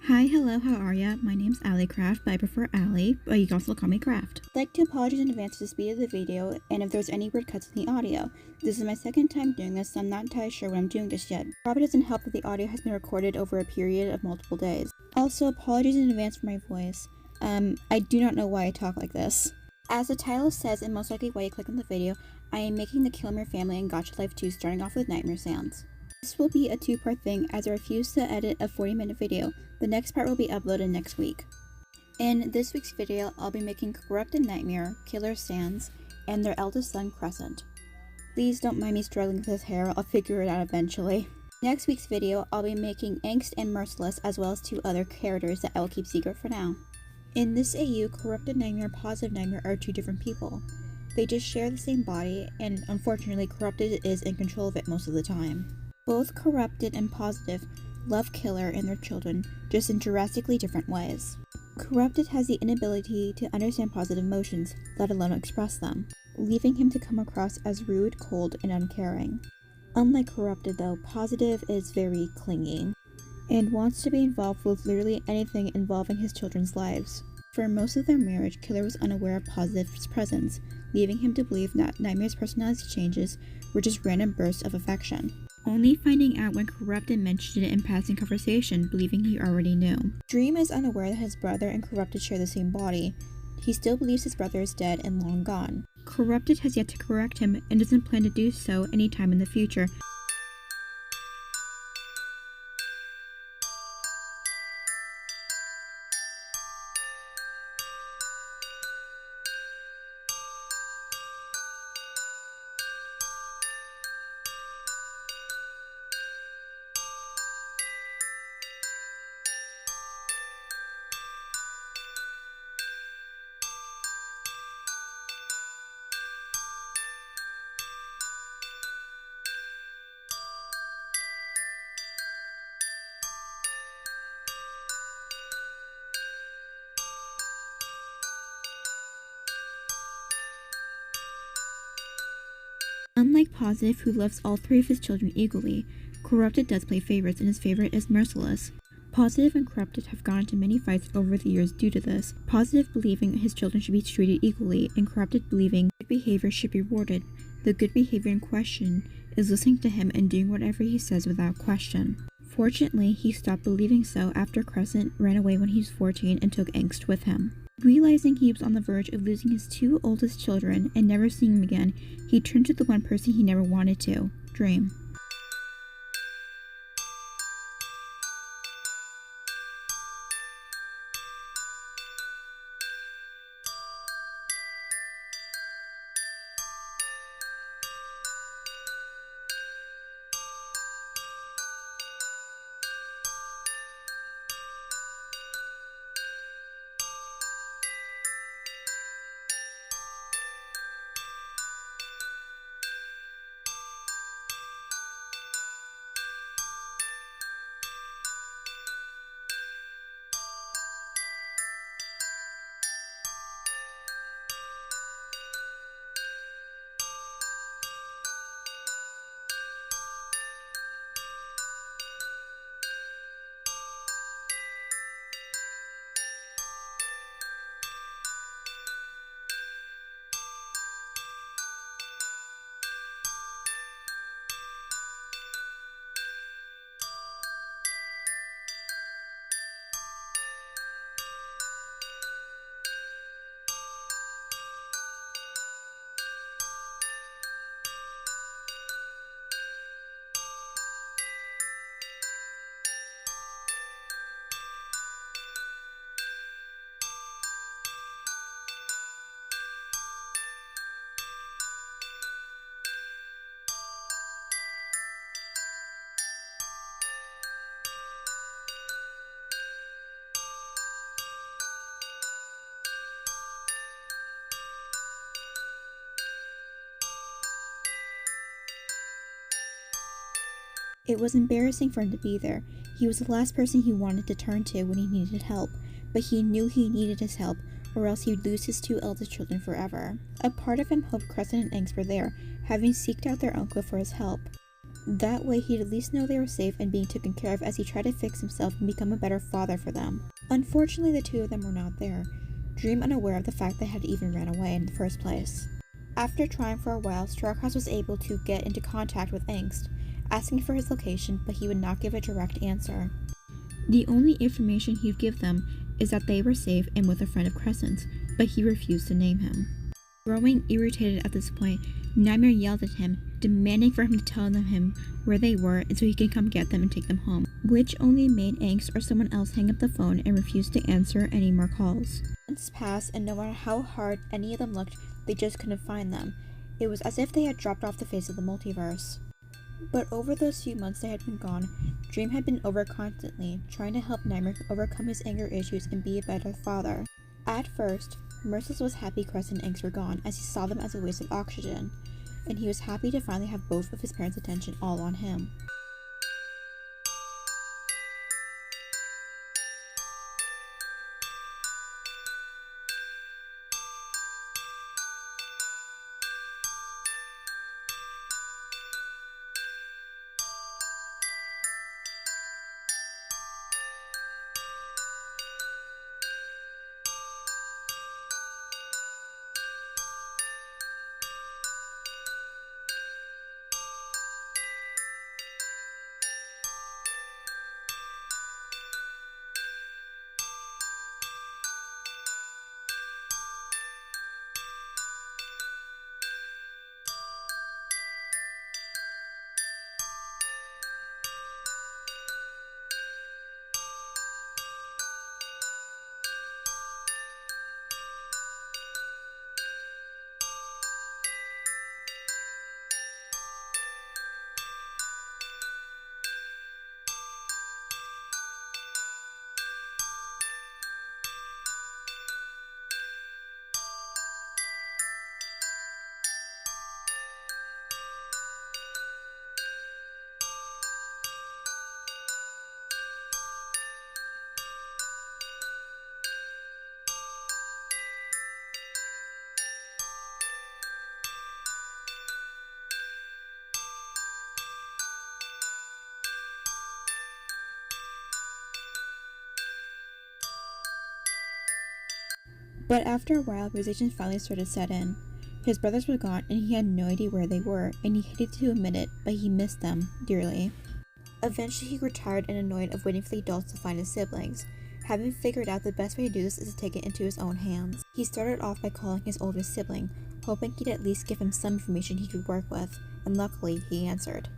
Hi, hello, how are ya? My name's AllieCraft, but I prefer Allie, but you can also call me Craft. I'd like to apologize in advance for the speed of the video, and if there's any weird cuts in the audio. This is my second time doing this, so I'm not entirely sure what I'm doing just yet. Probably doesn't help that the audio has been recorded over a period of multiple days. Also, apologies in advance for my voice. I do not know why I talk like this. As the title says, and most likely why you click on the video, I am making the Killmare family and Gacha Life 2 starting off with nightmare sounds. This will be a two-part thing as I refuse to edit a 40-minute video. The next part will be uploaded next week. In this week's video, I'll be making Corrupted Nightmare, Killer Sans, and their eldest son, Crescent. Please don't mind me struggling with his hair, I'll figure it out eventually. Next week's video, I'll be making Angst and Merciless as well as two other characters that I will keep secret for now. In this AU, Corrupted Nightmare and Positive Nightmare are two different people. They just share the same body, and unfortunately, Corrupted is in control of it most of the time. Both Corrupted and Positive love Killer and their children, just in drastically different ways. Corrupted has the inability to understand positive emotions, let alone express them, leaving him to come across as rude, cold, and uncaring. Unlike Corrupted though, Positive is very clingy, and wants to be involved with literally anything involving his children's lives. For most of their marriage, Killer was unaware of Positive's presence, leaving him to believe that Nightmare's personality changes were just random bursts of affection. Only finding out when Corrupted mentioned it in passing conversation, believing he already knew. Dream is unaware that his brother and Corrupted share the same body. He still believes his brother is dead and long gone. Corrupted has yet to correct him and doesn't plan to do so anytime in the future. Unlike Positive, who loves all three of his children equally, Corrupted does play favorites, and his favorite is Merciless. Positive and Corrupted have gone into many fights over the years due to this, Positive believing his children should be treated equally, and Corrupted believing good behavior should be rewarded. The good behavior in question is listening to him and doing whatever he says without question. Fortunately, he stopped believing so after Crescent ran away when he was 14 and took Angst with him. Realizing he was on the verge of losing his two oldest children and never seeing them again, he turned to the one person he never wanted to, Dream. It was embarrassing for him to be there. He was the last person he wanted to turn to when he needed help, but he knew he needed his help, or else he would lose his two eldest children forever. A part of him hoped Crescent and Angst were there, having seeked out their uncle for his help. That way he'd at least know they were safe and being taken care of as he tried to fix himself and become a better father for them. Unfortunately, the two of them were not there, Dream unaware of the fact they had even ran away in the first place. After trying for a while, Starcross was able to get into contact with Angst, asking for his location, but he would not give a direct answer. The only information he'd give them is that they were safe and with a friend of Crescent's, but he refused to name him. Growing irritated at this point, Nightmare yelled at him, demanding for him to tell him where they were and so he can come get them and take them home, which only made Angst or someone else hang up the phone and refuse to answer any more calls. Months passed, and no matter how hard any of them looked, they just couldn't find them. It was as if they had dropped off the face of the multiverse. But over those few months they had been gone, Dream had been over constantly, trying to help Nightmare overcome his anger issues and be a better father. At first, Merciless was happy Crescent and Angst were gone, as he saw them as a waste of oxygen, and he was happy to finally have both of his parents' attention all on him. But after a while, realization finally started to set in. His brothers were gone and he had no idea where they were, and he hated to admit it, but he missed them dearly. Eventually he grew tired and annoyed of waiting for the adults to find his siblings. Having figured out the best way to do this is to take it into his own hands. He started off by calling his oldest sibling, hoping he'd at least give him some information he could work with, and luckily he answered.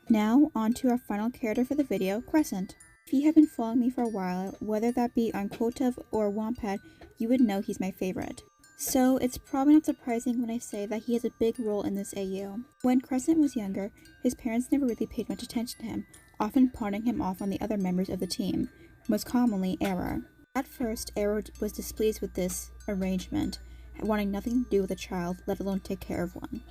Now, on to our final character for the video, Crescent. If you have been following me for a while, whether that be on Quotov or Wampad, you would know he's my favorite. So, it's probably not surprising when I say that he has a big role in this AU. When Crescent was younger, his parents never really paid much attention to him, often pawning him off on the other members of the team, most commonly Era. At first, Era was displeased with this arrangement, wanting nothing to do with a child, let alone take care of one.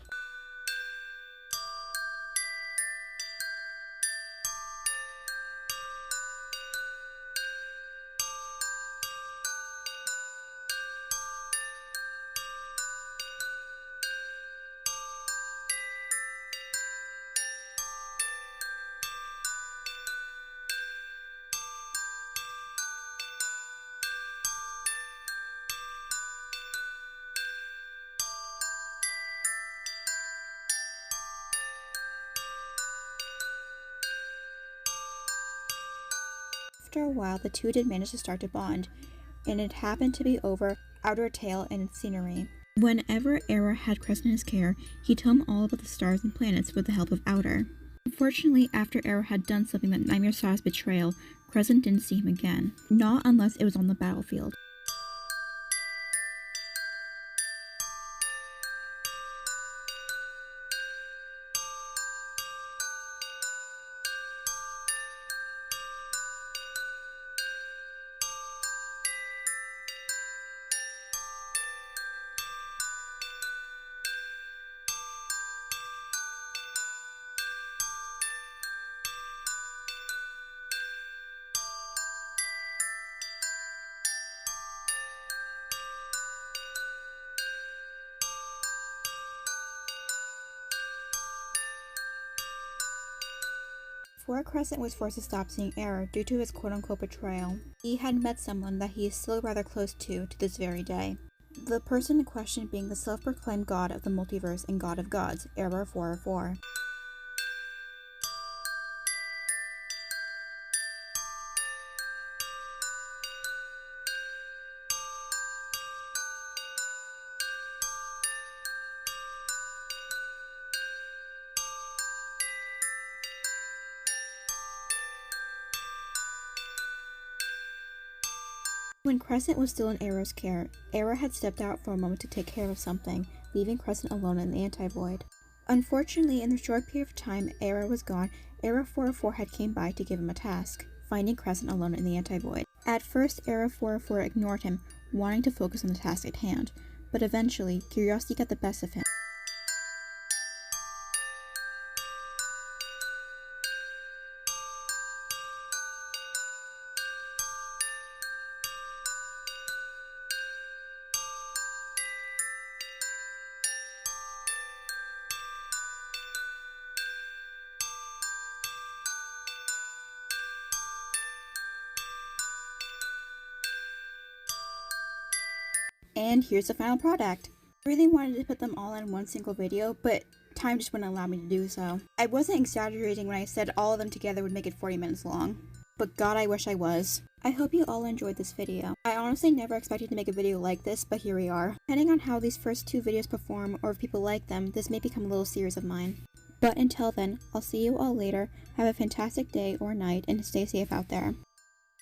After a while, the two did manage to start to bond, and it happened to be over Undertale and its scenery. Whenever Era had Crescent in his care, he told him all about the stars and planets with the help of Outer. Unfortunately, after Era had done something that Nightmare saw as betrayal, Crescent didn't see him again, not unless it was on the battlefield. Before Crescent was forced to stop seeing Era due to his quote-unquote betrayal, he had met someone that he is still rather close to this very day. The person in question being the self-proclaimed god of the multiverse and god of gods, Era 404. When Crescent was still in Era's care, Era had stepped out for a moment to take care of something, leaving Crescent alone in the anti-void. Unfortunately, in the short period of time Era was gone, Era 404 had came by to give him a task, finding Crescent alone in the anti-void. At first, Era 404 ignored him, wanting to focus on the task at hand, but eventually, curiosity got the best of him. And here's the final product. I really wanted to put them all in one single video, but time just wouldn't allow me to do so. I wasn't exaggerating when I said all of them together would make it 40 minutes long. But god, I wish I was. I hope you all enjoyed this video. I honestly never expected to make a video like this, but here we are. Depending on how these first two videos perform, or if people like them, this may become a little series of mine. But until then, I'll see you all later, have a fantastic day or night, and stay safe out there.